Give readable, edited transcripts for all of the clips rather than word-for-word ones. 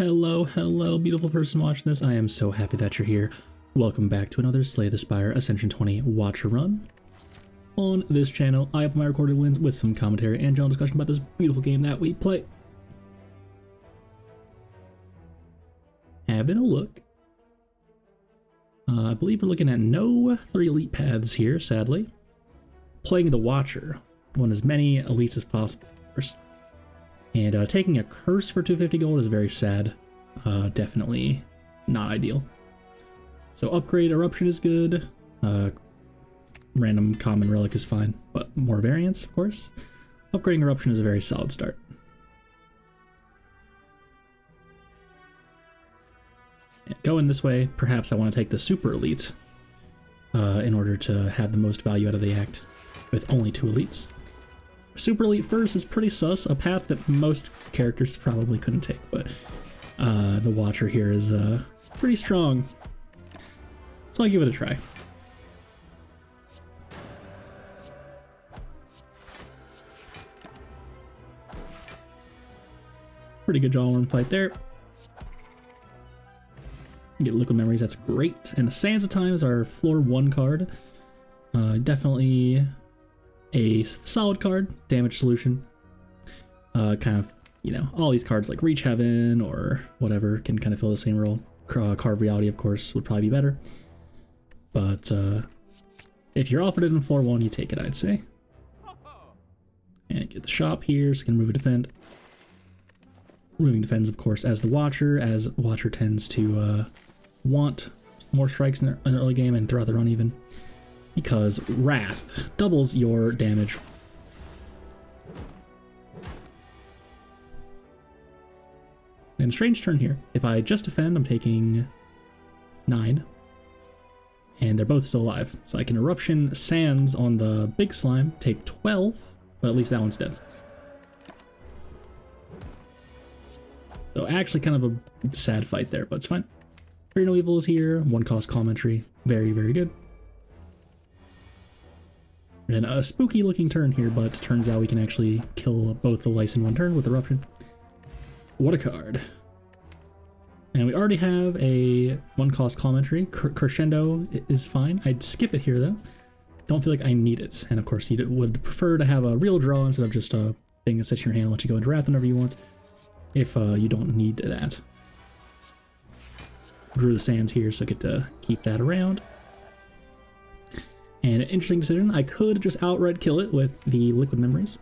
Hello, hello, beautiful person watching this. I am so happy that you're here. Welcome back to another Slay the Spire Ascension 20 Watcher Run. On this channel, I have my recorded wins with some commentary and general discussion about this beautiful game that we play. Having a look. I believe we're looking at no 3 elite paths here, sadly. Playing the Watcher. Want as many elites as possible, of course. And taking a curse for 250 gold is very sad. Definitely not ideal. So upgrade eruption is good. Random common relic is fine, but more variants, of course. Upgrading eruption is a very solid start. And going this way, perhaps I want to take the super elite in order to have the most value out of the act with only 2 elites. Super elite first is pretty sus, a path that most characters probably couldn't take, but the Watcher here is pretty strong, so I'll give it a try. Pretty good jawworm fight there. Get liquid memories, that's great. And Sands of Time is our floor 1 card. Definitely a solid card, damage solution. Kind of, you know, all these cards like Reach Heaven or whatever can kind of fill the same role. Carve Reality, of course, would probably be better. But if you're offered it in floor 1, you take it, I'd say. And get the shop here, so you can move and defend. Moving defends, of course, as the Watcher, as Watcher tends to want more strikes in the early game and throughout the run even. Because Wrath doubles your damage. And strange turn here. If I just defend, I'm taking 9. And they're both still alive. So I can Eruption Sands on the big slime, take 12, but at least that one's dead. So actually kind of a sad fight there, but it's fine. Fear No Evil is here, 1 cost commentary. Very, very good. And a spooky looking turn here, but it turns out we can actually kill both the lice in 1 turn with Eruption. What a card. And we already have a 1 cost commentary. Crescendo is fine. I'd skip it here though. Don't feel like I need it. And of course you would prefer to have a real draw instead of just a thing that sits in your hand and lets you go into Wrath whenever you want. If you don't need that. Drew the Sands here, so I get to keep that around. And an interesting decision, I could just outright kill it with the liquid memories,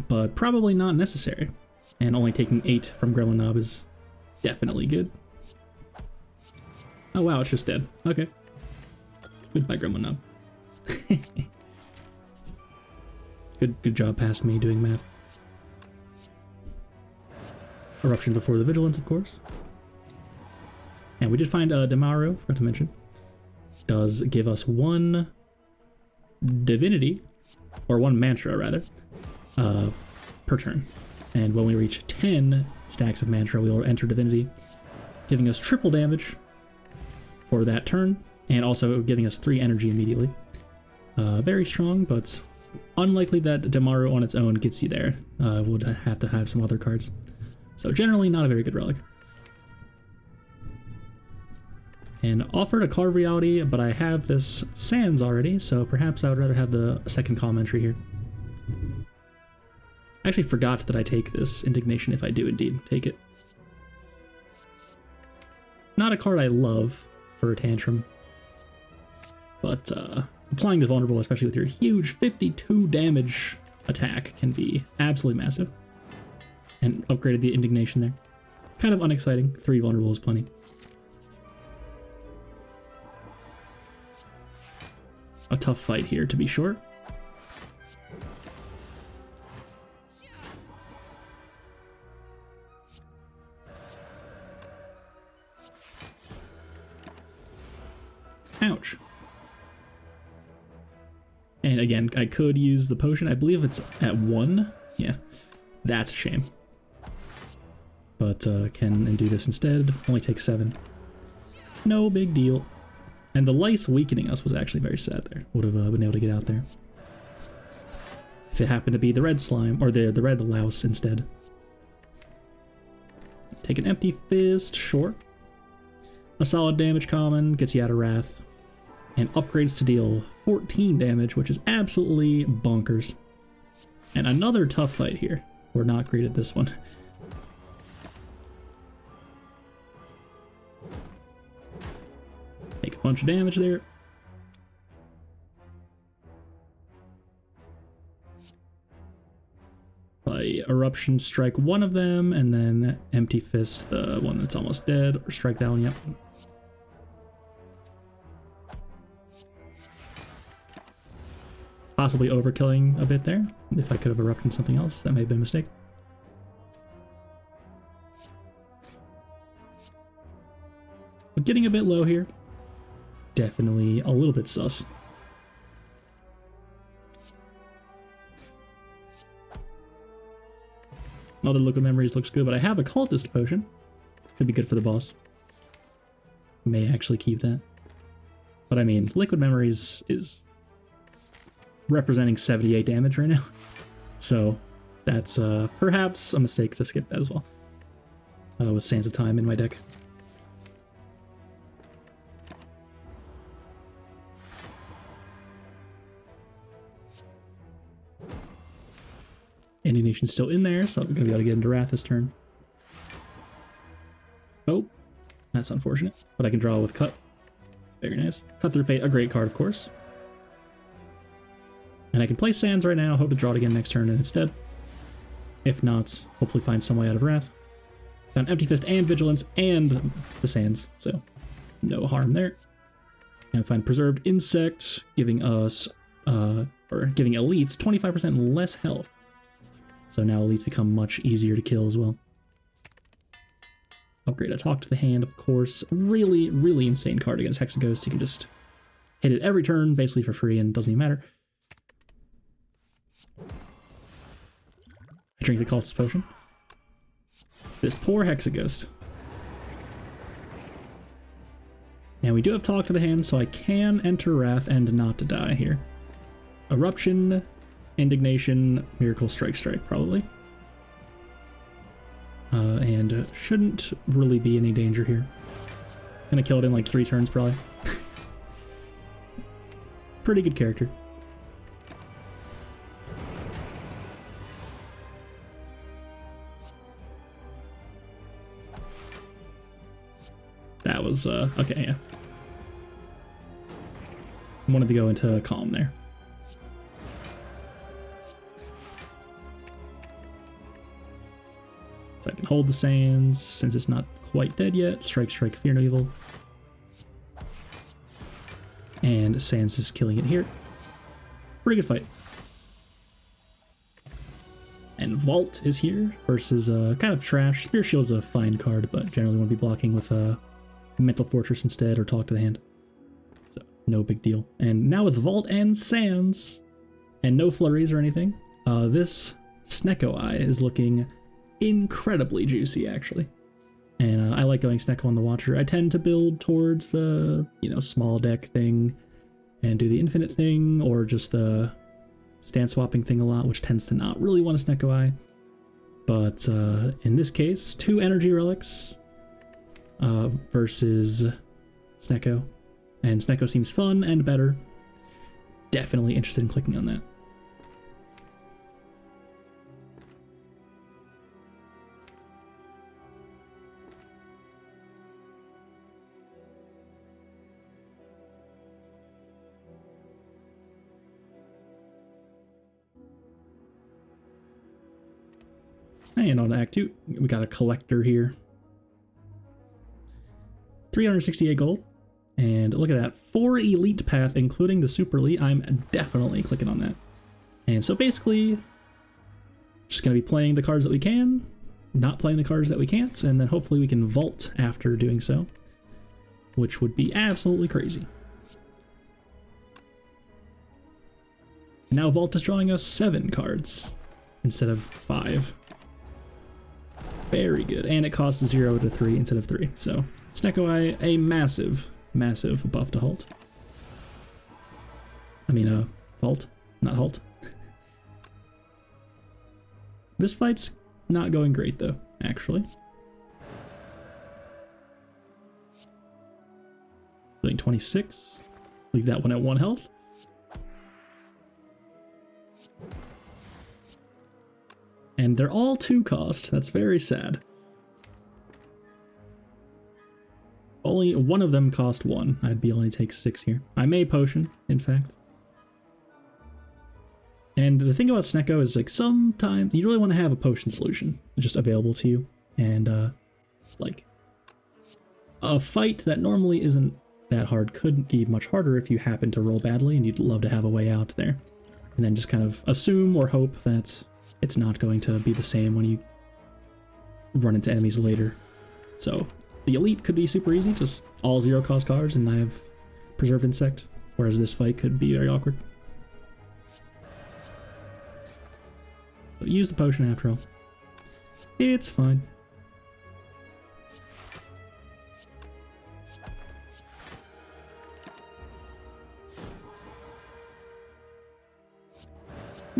but probably not necessary. And only taking 8 from Gremlin Knob is definitely good. Oh wow, it's just dead. Okay. Goodbye, Gremlin Knob. Good job past me doing math. Eruption before the Vigilance, of course. And we did find Demaru, forgot to mention. Does give us 1 divinity, or 1 mantra rather, per turn. And when we reach 10 stacks of mantra, we will enter divinity, giving us triple damage for that turn, and also giving us 3 energy immediately. Very strong, but unlikely that Demaru on its own gets you there. Would have to have some other cards. So generally not a very good relic. And offered a Carve Reality, but I have this Sands already, so perhaps I would rather have the second commentary here. I actually forgot that I take this Indignation if I do indeed take it. Not a card I love for a Tantrum, but applying the Vulnerable, especially with your huge 52 damage attack, can be absolutely massive. And upgraded the Indignation there. Kind of unexciting. 3 Vulnerable is plenty. A tough fight here, to be sure. Ouch. And again, I could use the potion. I believe it's at 1. Yeah, that's a shame. But can do this instead. Only takes 7. No big deal. And the lice weakening us was actually very sad there. Would have been able to get out there. If it happened to be the red slime, or the red louse instead. Take an Empty Fist, sure. A solid damage common, gets you out of Wrath, and upgrades to deal 14 damage, which is absolutely bonkers. And another tough fight here. We're not great at this one. Take a bunch of damage there. Play Eruption, strike one of them, and then Empty Fist the one that's almost dead, or strike that one, yep. Possibly overkilling a bit there. If I could have erupted something else, that may have been a mistake. But getting a bit low here. Definitely a little bit sus. Other Liquid Memories looks good, but I have a Cultist Potion. Could be good for the boss. May actually keep that. But I mean, Liquid Memories is representing 78 damage right now. So that's perhaps a mistake to skip that as well. With Sands of Time in my deck. Indignation's still in there, so I'm going to be able to get into Wrath this turn. Oh, that's unfortunate. But I can draw with Cut. Very nice. Cut Through Fate, a great card, of course. And I can play Sands right now, hope to draw it again next turn and it's dead. If not, hopefully find some way out of Wrath. Found Empty Fist and Vigilance and the Sands, so no harm there. And find Preserved Insect, giving us, or giving elites 25% less health. So now elites become much easier to kill as well. Upgrade a Talk to the Hand, of course. Really, really insane card against Hexaghost. You can just hit it every turn, basically for free, and it doesn't even matter. I drink the Cultist Potion. This poor Hexaghost. Now we do have Talk to the Hand, so I can enter Wrath and not to die here. Eruption, Indignation, Miracle Strike, probably. And shouldn't really be any danger here. Gonna kill it in like 3 turns, probably. Pretty good character. That was, okay, yeah. Wanted to go into Calm there. So I can hold the Sands, since it's not quite dead yet. Strike, Fear No Evil. And Sands is killing it here. Pretty good fight. And Vault is here versus kind of trash. Spear Shield's a fine card, but generally want to be blocking with Mental Fortress instead or Talk to the Hand. So no big deal. And now with Vault and Sands, and no flurries or anything, this Snecko Eye is looking incredibly juicy, actually. And I like going Snecko on the Watcher. I tend to build towards the, small deck thing and do the infinite thing, or just the stand swapping thing a lot, which tends to not really want a Snecko Eye. But in this case, 2 energy relics versus Snecko. And Snecko seems fun and better. Definitely interested in clicking on that. And on Act 2, we got a Collector here. 368 gold. And look at that, 4 Elite Path, including the Super Elite. I'm definitely clicking on that. And so basically, just going to be playing the cards that we can, not playing the cards that we can't, and then hopefully we can Vault after doing so, which would be absolutely crazy. Now Vault is drawing us 7 cards instead of 5. Very good, and it costs 0 to 3 instead of 3. So Snecko Eye, a massive buff to Halt. I mean, Vault, not Halt. This fight's not going great though, actually. Doing 26. Leave that one at 1 health. And they're all 2 cost. That's very sad. Only one of them cost 1. I'd be only take 6 here. I may potion, in fact. And the thing about Snecko is, like, sometimes you really want to have a potion solution just available to you. And, like, a fight that normally isn't that hard could be much harder if you happen to roll badly and you'd love to have a way out there. And then just kind of assume or hope that it's not going to be the same when you run into enemies later. So the elite could be super easy, just all 0 cost cards, and I have Preserved Insect, whereas this fight could be very awkward. So use the potion after all. It's fine.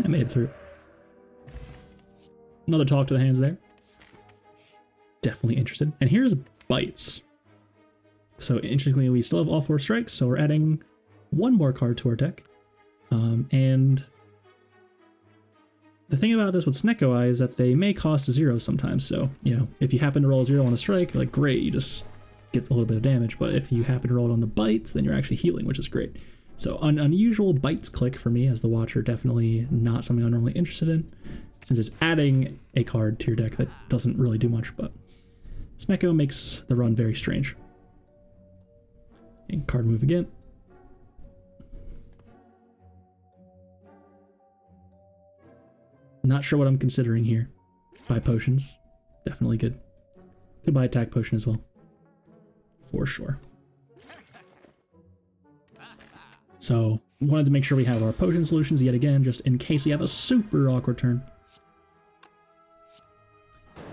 I made it through. Another talk to the hands there. Definitely interested. And here's bites. So interestingly, we still have all 4 strikes, so we're adding 1 more card to our deck. And the thing about this with Snecko Eye is that they may cost 0 sometimes. So, you know, if you happen to roll 0 on a strike, like, great, you just get a little bit of damage. But if you happen to roll it on the bites, then you're actually healing, which is great. So an unusual bites click for me as the watcher, definitely not something I'm normally interested in, since it's adding a card to your deck that doesn't really do much, but Snecko makes the run very strange. And card move again. Not sure what I'm considering here. Buy potions. Definitely good. Could buy attack potion as well. For sure. So, wanted to make sure we have our potion solutions yet again, just in case we have a super awkward turn.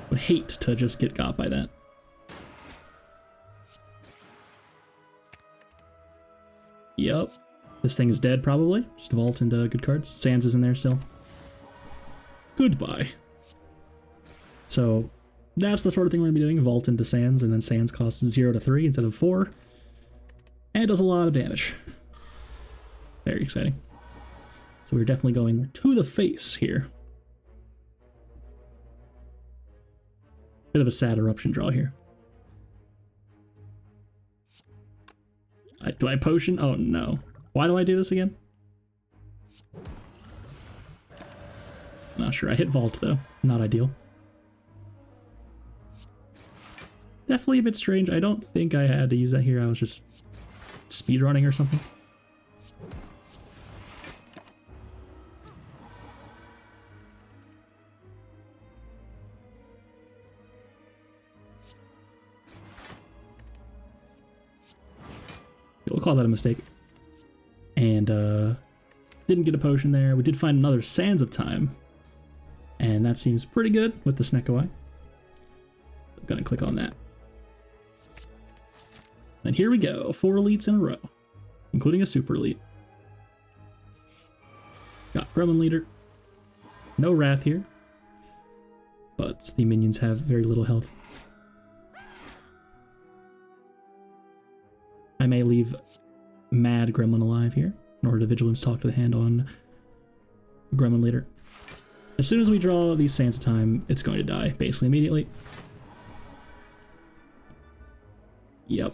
Would hate to just get got by that. Yep. This thing is dead, probably. Just vault into good cards. Sans is in there still. Goodbye. So, that's the sort of thing we're going to be doing. Vault into Sans, and then Sans costs 0 to 3 instead of 4. And it does a lot of damage. Very exciting. So we're definitely going to the face here. Bit of a sad eruption draw here. Do I potion? Oh no. Why do I do this again? Not sure. I hit vault though. Not ideal. Definitely a bit strange. I don't think I had to use that here. I was just speedrunning or something. We'll call that a mistake. And didn't get a potion there. We did find another Sands of Time. And that seems pretty good with the Snecko Eye. I'm gonna click on that. And here we go, 4 elites in a row, including a super elite. Got Gremlin Leader. No Wrath here, but the minions have very little health. I may leave Mad Gremlin alive here in order to Vigilance talk to the hand on Gremlin Leader. As soon as we draw these Sands of Time, it's going to die, basically immediately. Yep.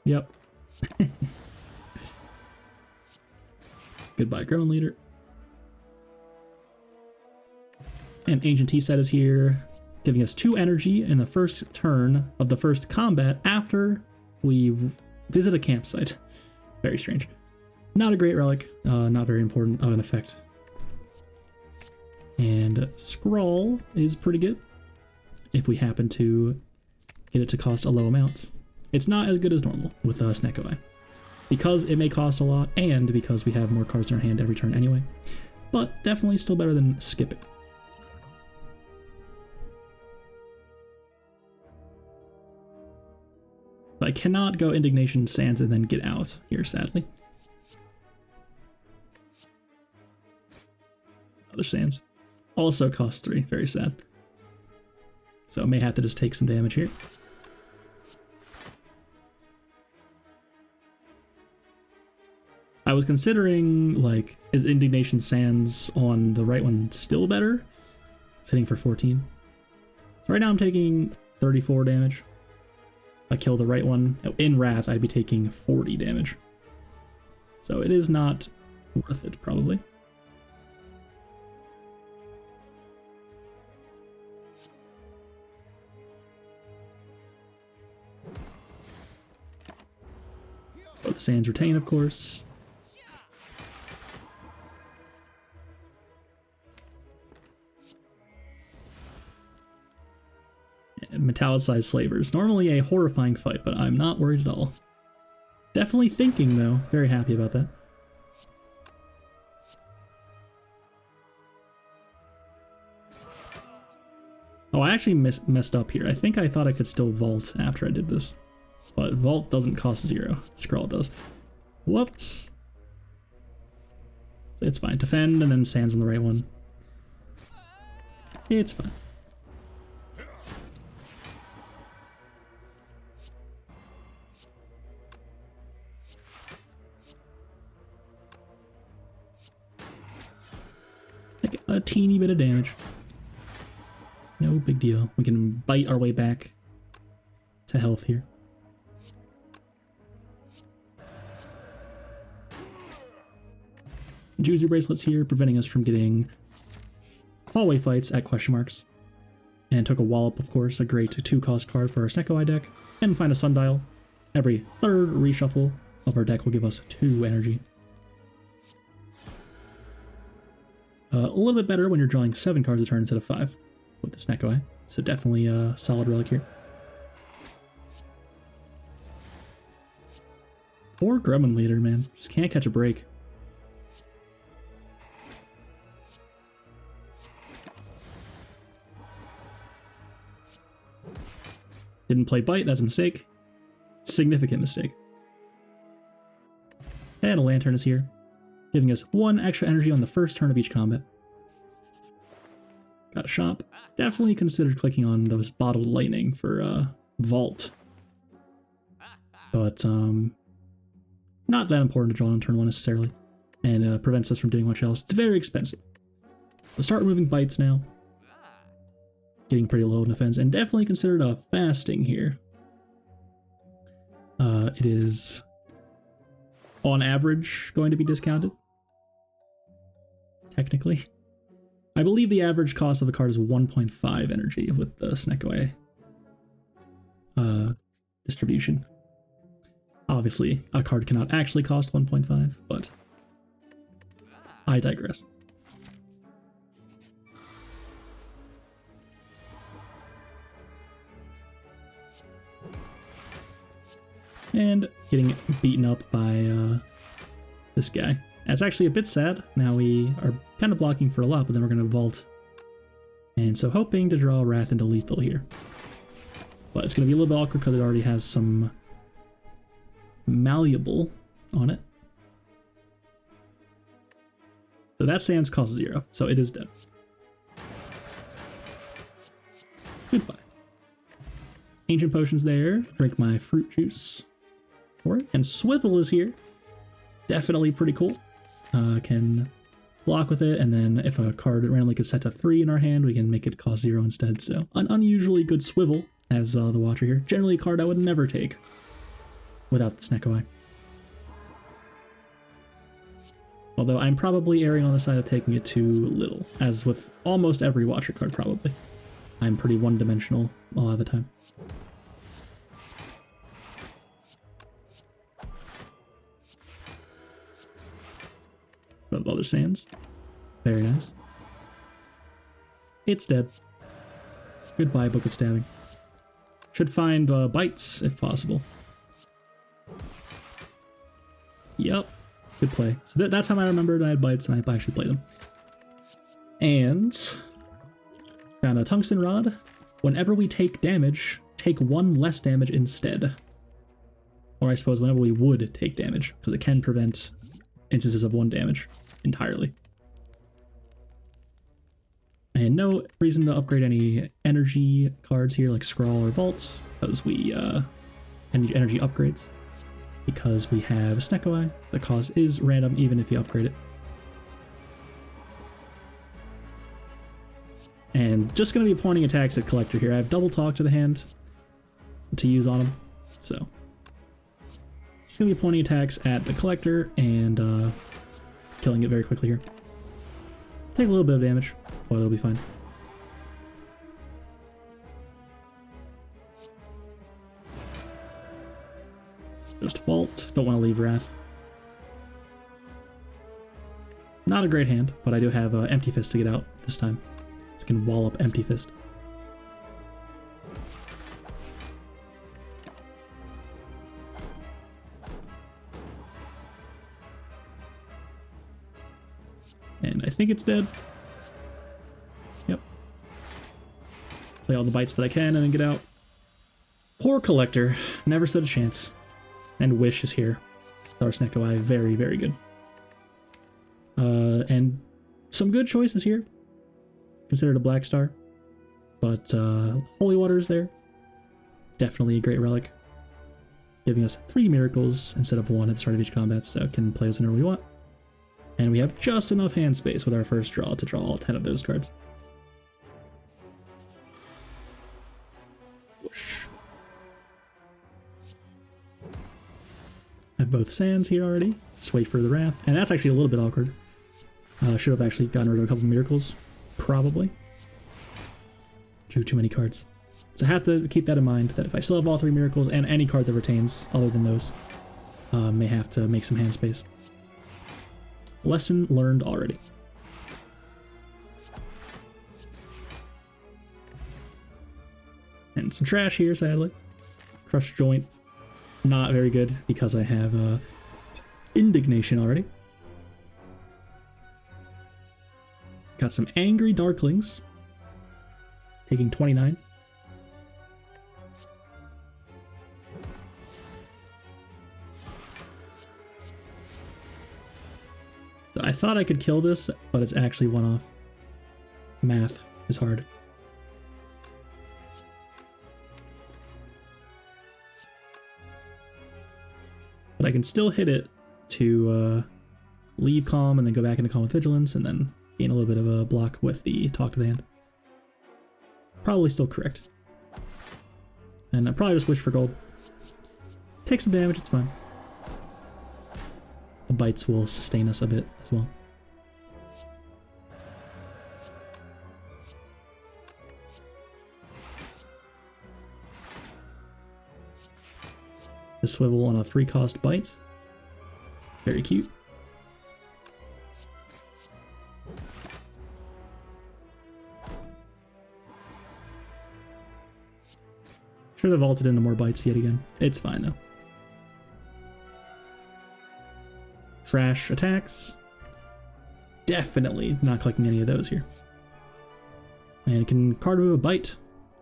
Yep. Goodbye, Gremlin Leader. And Ancient Tea Set is here, giving us 2 energy in the first turn of the first combat after we visit a campsite. Very strange. Not a great relic, not very important of an effect. And Scrawl is pretty good if we happen to get it to cost a low amount. It's not as good as normal with Snecko Eye, because it may cost a lot and because we have more cards in our hand every turn anyway, but definitely still better than skipping. I cannot go Indignation Sands and then get out here, sadly. Other Sands. Also costs 3, very sad. So I may have to just take some damage here. I was considering, like, is Indignation Sands on the right one still better? It's hitting for 14. So right now I'm taking 34 damage. If I kill the right one in Wrath, I'd be taking 40 damage. So it is not worth it, probably. Both sands retain, of course. And metallicized slavers. Normally a horrifying fight, but I'm not worried at all. Definitely thinking, though. Very happy about that. Oh, I actually messed up here. I think I thought I could still vault after I did this. But vault doesn't cost 0. Scroll does. Whoops. It's fine. Defend and then sands on the right one. It's fine. Like a teeny bit of damage. No big deal. We can bite our way back to health here. Juicy bracelets here, preventing us from getting hallway fights at question marks. And took a wallop, of course, a great 2-cost card for our Snecko deck. And find a sundial. Every third reshuffle of our deck will give us 2 energy. A little bit better when you're drawing 7 cards a turn instead of 5 with the Snecko. So definitely a solid relic here. Poor Gremlin Leader, man. Just can't catch a break. Didn't play Bite, that's a mistake. Significant mistake. And a Lantern is here, giving us 1 extra energy on the first turn of each combat. Got a shop. Definitely considered clicking on those Bottled Lightning for Vault. But not that important to draw on turn 1 necessarily. And prevents us from doing much else. It's very expensive. So start removing Bites now. Getting pretty low in defense, and definitely considered a fasting here. It is, on average, going to be discounted. Technically. I believe the average cost of a card is 1.5 energy with the Snecko distribution. Obviously, a card cannot actually cost 1.5, but I digress. And getting beaten up by this guy. That's actually a bit sad. Now we are kind of blocking for a lot, but then we're going to vault. And so hoping to draw Wrath into lethal here. But it's going to be a little bit awkward because it already has some malleable on it. So that sands costs 0, so it is dead. Goodbye. Ancient Potions there. Drink my fruit juice. And Swivel is here. Definitely pretty cool. Can block with it, and then if a card randomly gets set to 3 in our hand, we can make it cost 0 instead. So an unusually good Swivel as the Watcher here. Generally a card I would never take without the Snecko. Although I'm probably erring on the side of taking it too little, as with almost every Watcher card probably. I'm pretty one-dimensional a lot of the time. Other sands. Very nice. It's dead. Goodbye, Book of Stabbing. Should find bites if possible. Yep. Good play. So that time I remembered I had bites and I actually played them. And found a tungsten rod. Whenever we take damage, take 1 less damage instead. Or I suppose whenever we would take damage, because it can prevent instances of 1 damage entirely. And And no reason to upgrade any energy cards here like Scrawl or Vault, because we energy upgrades, because we have Snecko Eye. The cost is random even if you upgrade it. And just going to be pointing attacks at Collector here. I have Double Talk to the hand to use on him, so just going to be pointing attacks at the Collector and killing it very quickly here. Take a little bit of damage, but it'll be fine. Just Vault. Don't want to leave Wrath. Not a great hand, but I do have Empty Fist to get out this time. So I can wall up Empty Fist. And I think it's dead. Yep. Play all the bites that I can and then get out. Poor Collector. Never stood a chance. And Wish is here. Our Snecko Eye, very, very good. And some good choices here. Considered a Black Star. But Holy Water is there. Definitely a great relic. Giving us 3 miracles instead of 1 at the start of each combat, so it can play us whenever we want. And we have just enough hand space with our first draw to draw all 10 of those cards. Whoosh. I have both Sands here already. Just wait for the Wrath. And that's actually a little bit awkward. Should have actually gotten rid of a couple miracles. Probably. Drew too many cards. So I have to keep that in mind, that if I still have all 3 miracles and any card that retains other than those, may have to make some hand space. Lesson learned already. And some trash here, sadly. Crushed Joint. Not very good because I have Indignation already. Got some Angry Darklings. Taking 29. So I thought I could kill this, but it's actually one off. Math is hard. But I can still hit it to leave Calm and then go back into Calm with Vigilance and then gain a little bit of a block with the Talk to the Hand. Probably still correct. And I probably just wish for gold. Take some damage, it's fine. The bites will sustain us a bit as well. The Swivel on a 3-cost bite. Very cute. Should have vaulted into more bites yet again. It's fine though. Trash attacks. Definitely not collecting any of those here. And it can card move a bite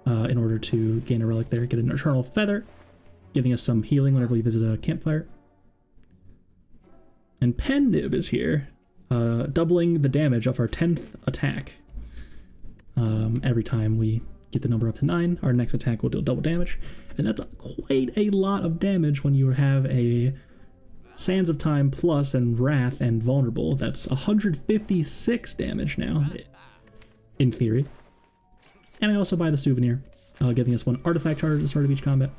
in order to gain a relic there. Get an Eternal Feather, giving us some healing whenever we visit a campfire. And Pen Nib is here, doubling the damage of our 10th attack. Every time we get the number up to 9, our next attack will do double damage. And that's quite a lot of damage when you have a Sands of Time Plus and Wrath and Vulnerable. That's 156 damage now, in theory. And I also buy the Souvenir, giving us 1 artifact charge at the start of each combat.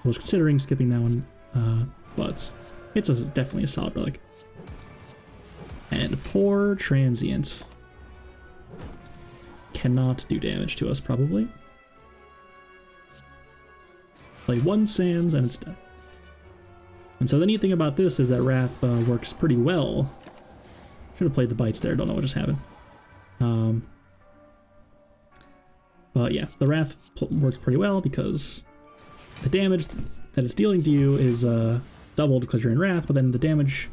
I was considering skipping that one, but it's definitely a solid relic. And poor Transient. Cannot do damage to us, probably. Play 1 Sands and it's dead. And so the neat thing about this is that Wrath works pretty well. Should have played the bites there, don't know what just happened. But yeah, the Wrath works pretty well because the damage that it's dealing to you is doubled because you're in Wrath, but then the damage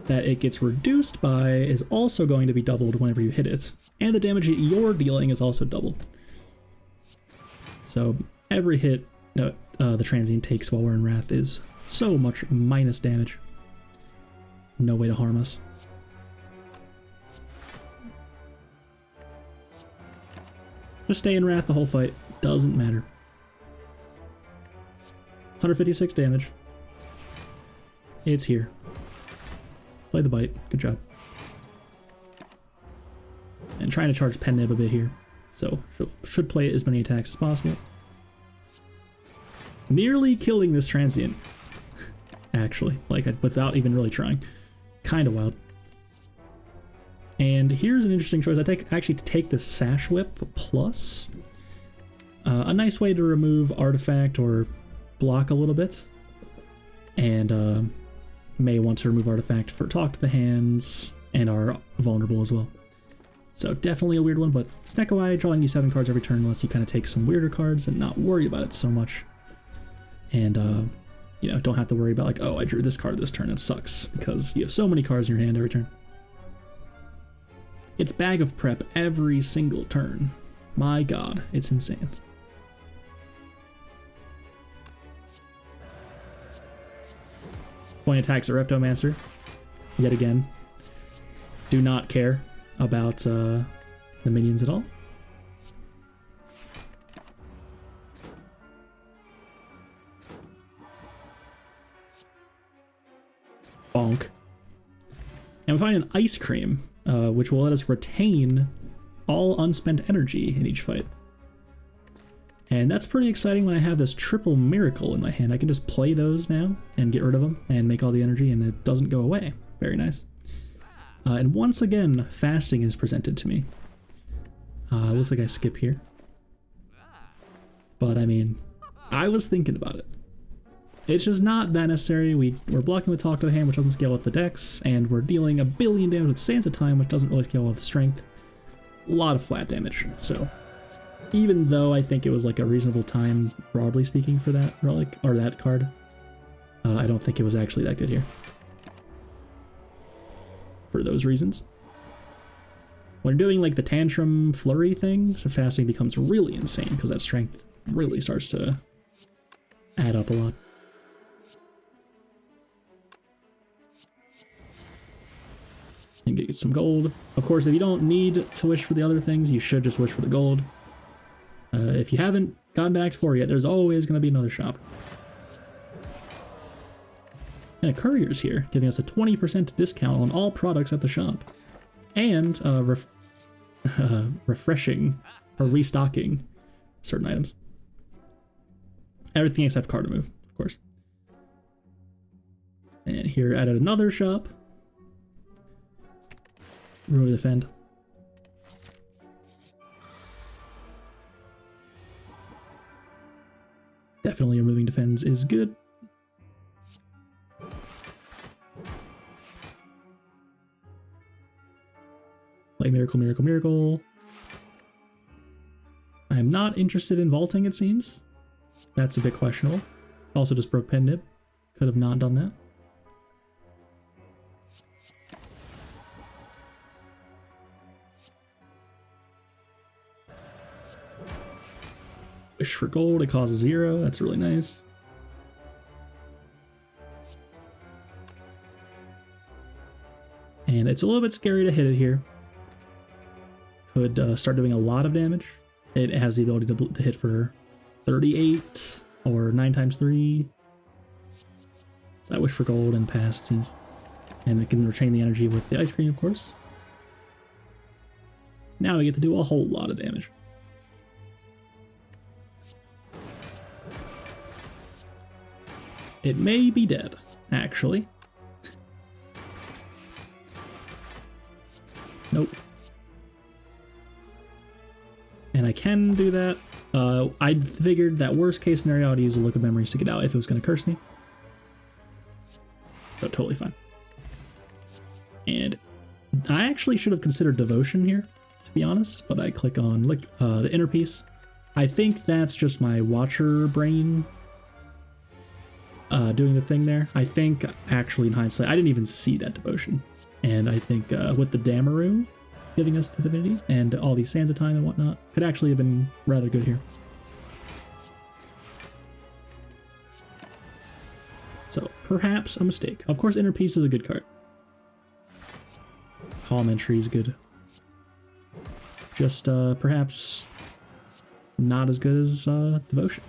that it gets reduced by is also going to be doubled whenever you hit it. And the damage that you're dealing is also doubled. So every hit the Transient takes while we're in Wrath is so much minus damage. No way to harm us. Just stay in Wrath the whole fight. Doesn't matter. 156 damage. It's here. Play the bite. Good job. And trying to charge Pen Nib a bit here. So, should play as many attacks as possible. Nearly killing this transient. Actually, like, without even really trying. Kind of wild. And here's an interesting choice. I actually take the Sash Whip plus. A nice way to remove artifact or block a little bit. And may want to remove artifact for talk to the hands and are vulnerable as well. So definitely a weird one, but Snecko drawing you 7 cards every turn lets you kind of take some weirder cards and not worry about it so much. And you know, don't have to worry about like, oh, I drew this card this turn, it sucks, because you have so many cards in your hand every turn. It's Bag of Prep every single turn. My god, it's insane. Point attacks at Reptomancer. Yet again. Do not care about the minions at all. Bonk. And we find an Ice Cream, which will let us retain all unspent energy in each fight. And that's pretty exciting when I have this triple miracle in my hand. I can just play those now and get rid of them and make all the energy, and it doesn't go away. Very nice. And once again, fasting is presented to me. Looks like I skip here. But I mean, I was thinking about it. It's just not that necessary. We're blocking with Talk to the Hand, which doesn't scale with the Dex, and we're dealing 1 billion damage with Sands of Time, which doesn't really scale with Strength. A lot of flat damage, so even though I think it was like a reasonable time, broadly speaking, for that relic, or that card, I don't think it was actually that good here. For those reasons. When you're doing like the Tantrum Flurry thing, so fasting becomes really insane, because that strength really starts to add up a lot. And get some gold. Of course, if you don't need to wish for the other things, you should just wish for the gold. If you haven't gotten to Act 4 yet, there's always going to be another shop. And a courier's here, giving us a 20% discount on all products at the shop. And refreshing, or restocking certain items. Everything except card remove, of course. And here at another shop. Remove defend. Definitely removing defense is good. Play Miracle, Miracle, Miracle. I am not interested in vaulting, it seems. That's a bit questionable. Also just broke Pen Nib. Could have not done that. Wish for gold, it costs 0. That's really nice. And it's a little bit scary to hit it here. Could start doing a lot of damage. It has the ability to hit for 38 or 9 times 3. So I wish for gold and pass, it seems. And it can retain the energy with the Ice Cream, of course. Now we get to do a whole lot of damage. It may be dead, actually. Nope. And I can do that. I figured that worst case scenario I'd use a Look of Memories to get out if it was going to curse me. So totally fine. And I actually should have considered Devotion here, to be honest, but I click on the inner piece. I think that's just my Watcher brain doing the thing there. I think, actually, in hindsight, I didn't even see that Devotion. And I think with the Damaru giving us the Divinity and all these Sands of Time and whatnot, could actually have been rather good here. So, perhaps a mistake. Of course, Inner Peace is a good card. Calm Entry is good. Just, perhaps not as good as Devotion.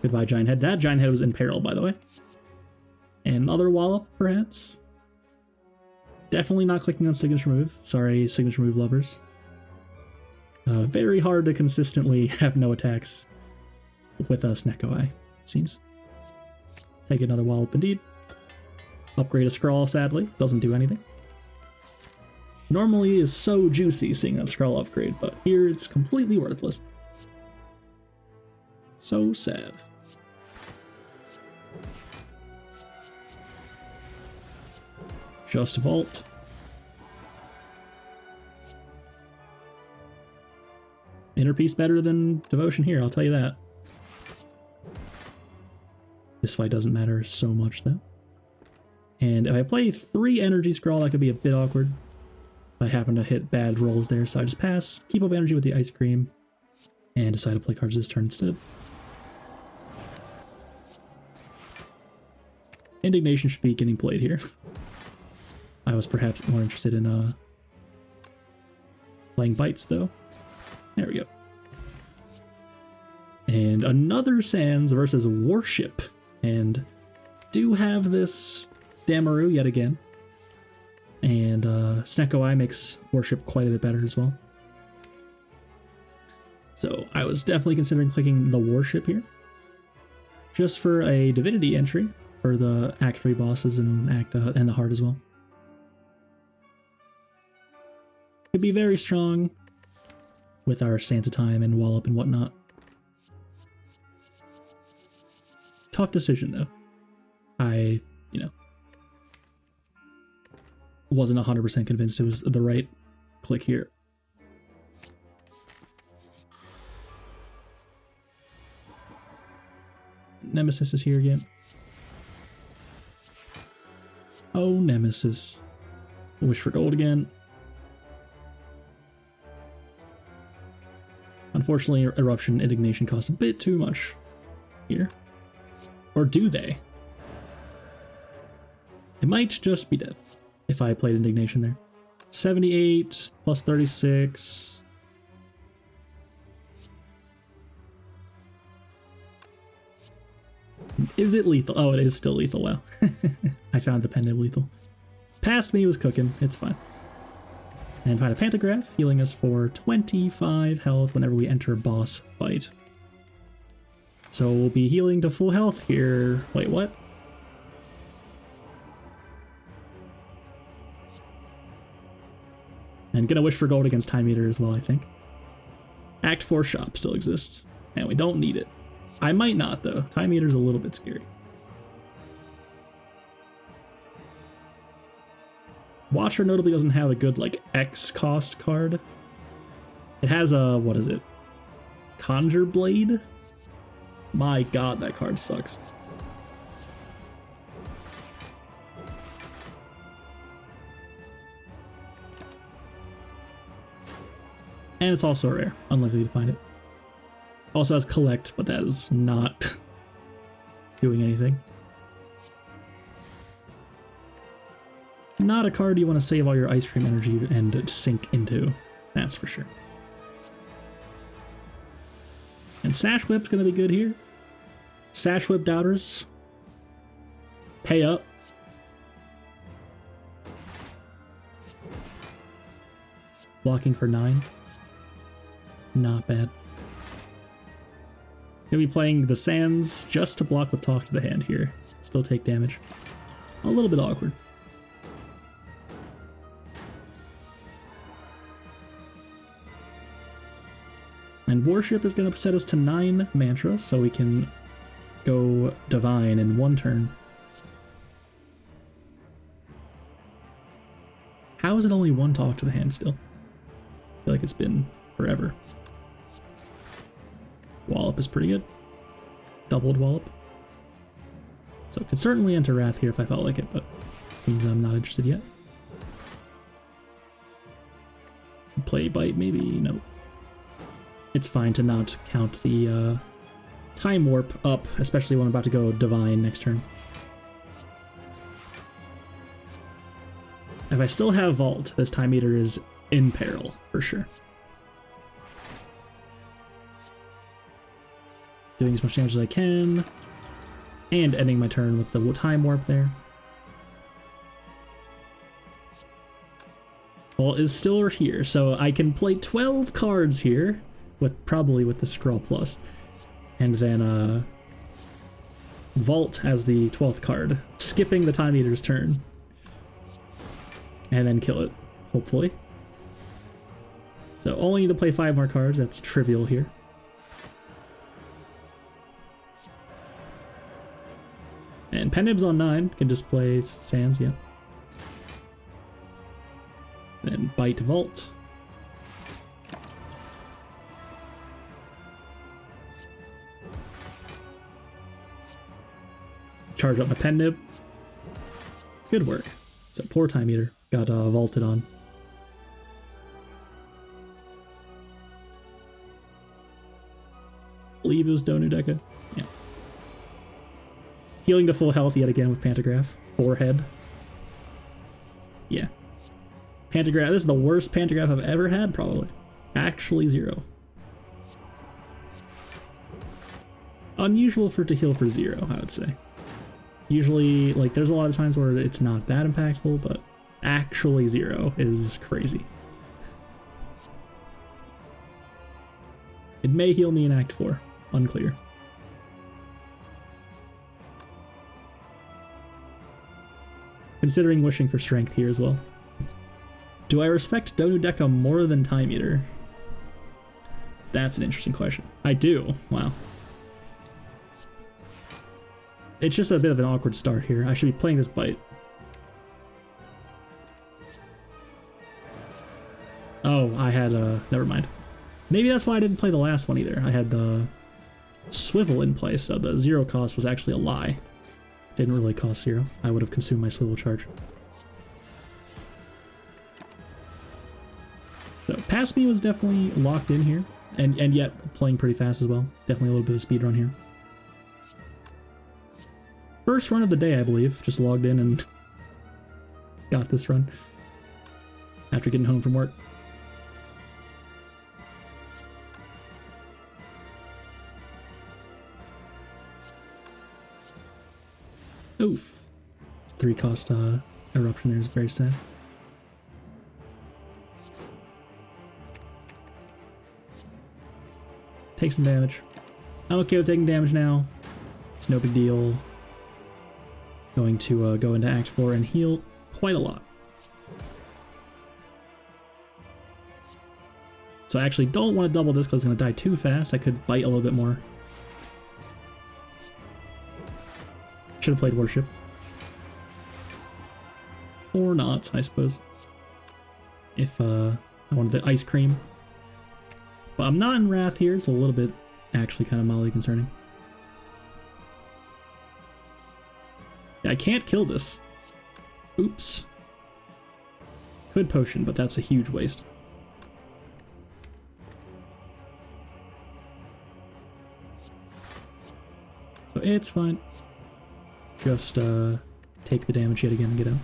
Goodbye, Giant Head. That Giant Head was in peril, by the way. And another Wallop, perhaps? Definitely not clicking on Signature Move. Sorry, Signature Move lovers. Very hard to consistently have no attacks with a Snecko Eye, it seems. Take another Wallop indeed. Upgrade a Scrawl, sadly. Doesn't do anything. Normally is so juicy seeing that Scrawl upgrade, but here it's completely worthless. So sad. Just Vault. Inner Peace better than Devotion here, I'll tell you that. This fight doesn't matter so much, though. And if I play 3 Energy Scrawl, that could be a bit awkward. If I happen to hit bad rolls there, so I just pass, keep up energy with the Ice Cream, and decide to play cards this turn instead. Indignation should be getting played here. I was perhaps more interested in playing Bites, though. There we go. And another Sands versus Warship. And do have this Damaru yet again. And Snecko Eye makes Warship quite a bit better as well. So I was definitely considering clicking the Warship here. Just for a Divinity entry for the Act 3 bosses and and the Heart as well. Could be very strong with our Santa Time and Wallop and whatnot. Tough decision though. I, wasn't 100% convinced it was the right click here. Nemesis is here again. Oh, Nemesis. Wish for gold again. Unfortunately, Eruption Indignation costs a bit too much here. Or do they? It might just be dead if I played Indignation there. 78 plus 36. Is it lethal? Oh, it is still lethal. Wow. I found dependent lethal. Past me was cooking. It's fine. And find a Pantograph, healing us for 25 health whenever we enter a boss fight. So we'll be healing to full health here. Wait, what? And gonna wish for gold against Time Eater as well, I think. Act 4 shop still exists, and we don't need it. I might not, though. Time Eater's a little bit scary. Watcher notably doesn't have a good, X cost card. It has a, what is it? Conjure Blade? My god, that card sucks. And it's also rare. Unlikely to find it. Also has Collect, but that is not doing anything. Not a card you want to save all your Ice Cream energy and sink into. That's for sure. And Sash Whip's going to be good here. Sash Whip Doubters. Pay up. Blocking for 9. Not bad. Gonna be playing the Sands just to block with Talk to the Hand here. Still take damage. A little bit awkward. And Warship is going to set us to 9 Mantra, so we can go Divine in 1 turn. How is it only 1 Talk to the Hand still? I feel like it's been forever. Wallop is pretty good. Doubled Wallop. So could certainly enter Wrath here if I felt like it, but seems I'm not interested yet. Play Bite maybe? No. It's fine to not count the Time Warp up, especially when I'm about to go Divine next turn. If I still have Vault, this Time Eater is in peril, for sure. doing as much damage as I can, and ending my turn with the time warp there. Well, is still here, so I can play 12 cards here, probably with the Scroll Plus, and then Vault as the 12th card, skipping the Time Eater's turn, and then kill it, hopefully. So only need to play 5 more cards, that's trivial here. And Pendib's on 9, can just play Sands, yeah. Then Bite Vault. Charge up my Pendib. Good work. So poor Time Eater got vaulted on. I believe it was Donudeka. Yeah. Healing to full health yet again with Pantograph. Forehead. Yeah. Pantograph. This is the worst Pantograph I've ever had, probably. Actually 0. Unusual for it to heal for 0, I would say. Usually, like, there's a lot of times where it's not that impactful, but actually 0 is crazy. It may heal me in Act 4. Unclear. Considering wishing for strength here as well. Do I respect Donudeka more than Time Eater? That's an interesting question. I do. Wow. It's just a bit of an awkward start here. I should be playing this Bite. Oh, I had, never mind. Maybe that's why I didn't play the last one either. I had the Swivel in place, so the 0 cost was actually a lie. Didn't really cost 0. I would have consumed my Swivel charge. So, Past Me was definitely locked in here, and yet playing pretty fast as well. Definitely a little bit of speed run here. First run of the day, I believe. Just logged in and got this run after getting home from work. Oof. This 3 cost eruption there is very sad. Take some damage. I'm okay with taking damage now. It's no big deal. Going to go into Act 4 and heal quite a lot. So I actually don't want to double this because it's going to die too fast. I could bite a little bit more. Should have played Worship. Or not, I suppose. If I wanted the Ice Cream. But I'm not in Wrath here. It's a little bit actually kind of mildly concerning. I can't kill this. Oops. Could potion, but that's a huge waste. So it's fine. Just take the damage yet again and get out.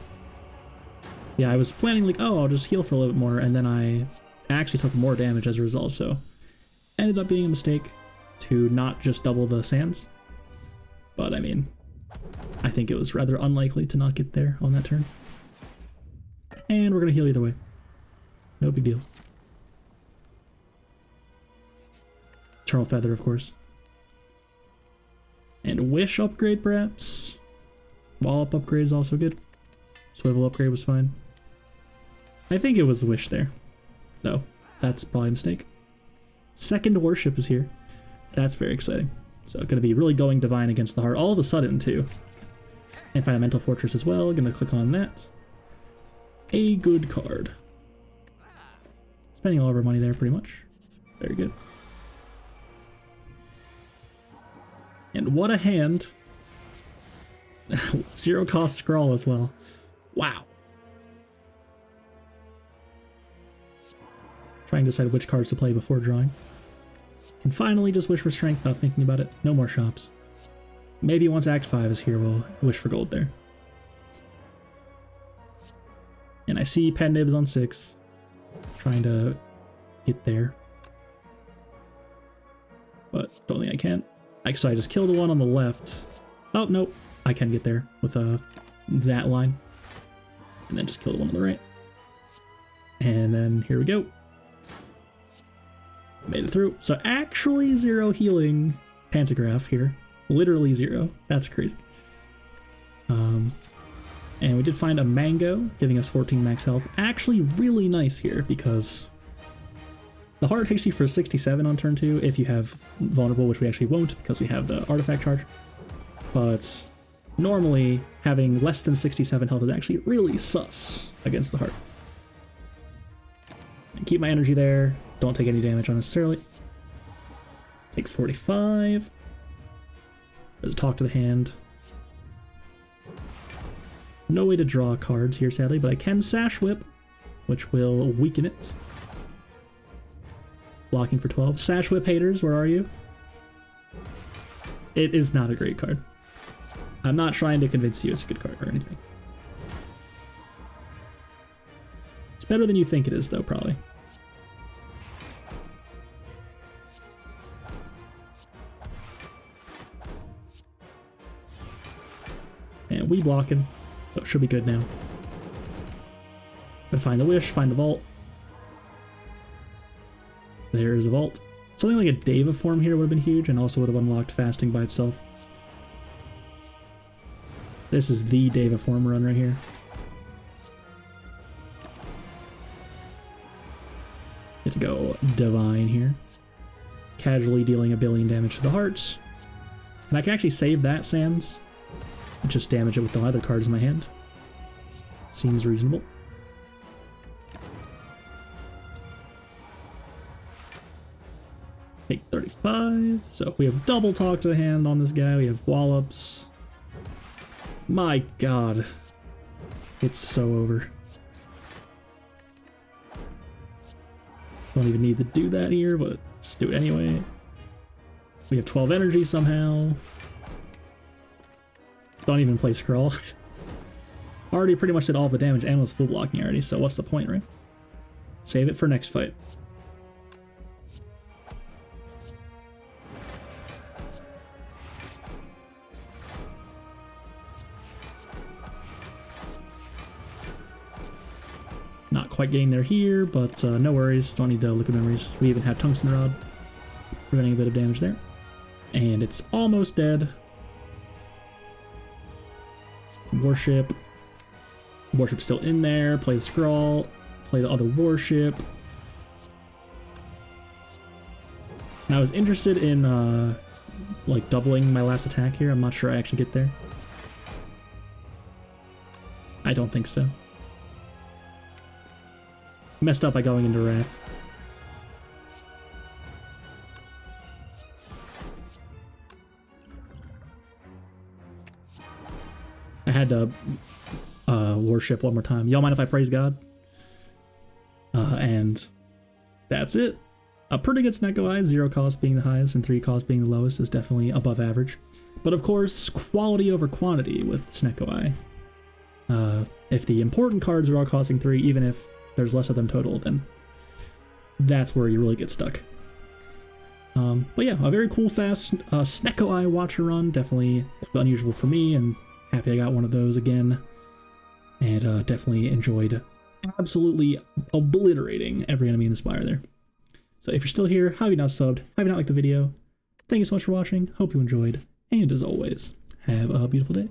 Yeah, I was planning like, oh, I'll just heal for a little bit more, and then I actually took more damage as a result, so ended up being a mistake to not just double the sands. But I mean, I think it was rather unlikely to not get there on that turn. And we're going to heal either way. No big deal. Eternal Feather, of course. And Wish upgrade, perhaps? Wallop upgrade is also good. Swivel upgrade was fine. I think it was Wish there. though. That's probably a mistake. Second Worship is here. That's very exciting. So going to be really going Divine against the Heart all of a sudden, too. And find a Mental Fortress as well. Going to click on that. A good card. Spending all of our money there, pretty much. Very good. And what a hand. 0 cost scroll as well. Wow. Trying to decide which cards to play before drawing. Can finally just wish for strength without thinking about it. No more shops. Maybe once Act 5 is here, we'll wish for gold there. And I see Pen Nibs on 6. Trying to get there. But don't think I can. So I just killed the one on the left. Oh, nope. I can get there with that line. And then just kill the one on the right. And then here we go. Made it through. So actually 0 healing pantograph here. Literally 0. That's crazy. And we did find a mango, giving us 14 max health. Actually really nice here, because the heart takes you for 67 on turn 2 if you have vulnerable, which we actually won't because we have the artifact charge. But normally having less than 67 health is actually really sus against the heart. And keep my energy there. Don't take any damage unnecessarily. Take 45. There's a talk to the hand. No way to draw cards here, sadly, but I can Sash Whip, which will weaken it. Blocking for 12. Sash Whip haters, where are you? It is not a great card. I'm not trying to convince you it's a good card or anything. It's better than you think it is, though, probably. And we blocking, so it should be good now. Gotta find the wish, find the vault. There's a vault. Something like a Deva form here would have been huge, and also would have unlocked fasting by itself. This is the Deva form run right here. Get to go divine here. Casually dealing 1 billion damage to the hearts. And I can actually save that Sans. Just damage it with the other cards in my hand. Seems reasonable. Take 35. So we have double talk to the hand on this guy. We have wallops. My god. It's so over. Don't even need to do that here, but just do it anyway. We have 12 energy somehow. Don't even play Scroll. Already pretty much did all the damage and was full blocking already, so what's the point, right? Save it for next fight. Not quite getting there here, but no worries. Don't need to look at memories. We even have Tungsten Rod, preventing a bit of damage there. And it's almost dead. Warship. Warship's still in there. Play the Scrawl. Play the other Warship. And I was interested in like doubling my last attack here. I'm not sure I actually get there. I don't think so. Messed up by going into Wrath. I had to worship one more time. Y'all mind if I praise God? And that's it. A pretty good Snecko Eye, 0 cost being the highest and 3 cost being the lowest is definitely above average. But of course, quality over quantity with Snecko Eye. If the important cards are all costing 3, even if there's less of them total, then that's where you really get stuck. But yeah, a very cool, fast Snecko Eye Watcher run. Definitely unusual for me, and happy I got one of those again. And definitely enjoyed absolutely obliterating every enemy in the Spire there. So if you're still here, have you not subbed? Have you not liked the video? Thank you so much for watching. Hope you enjoyed. And as always, have a beautiful day.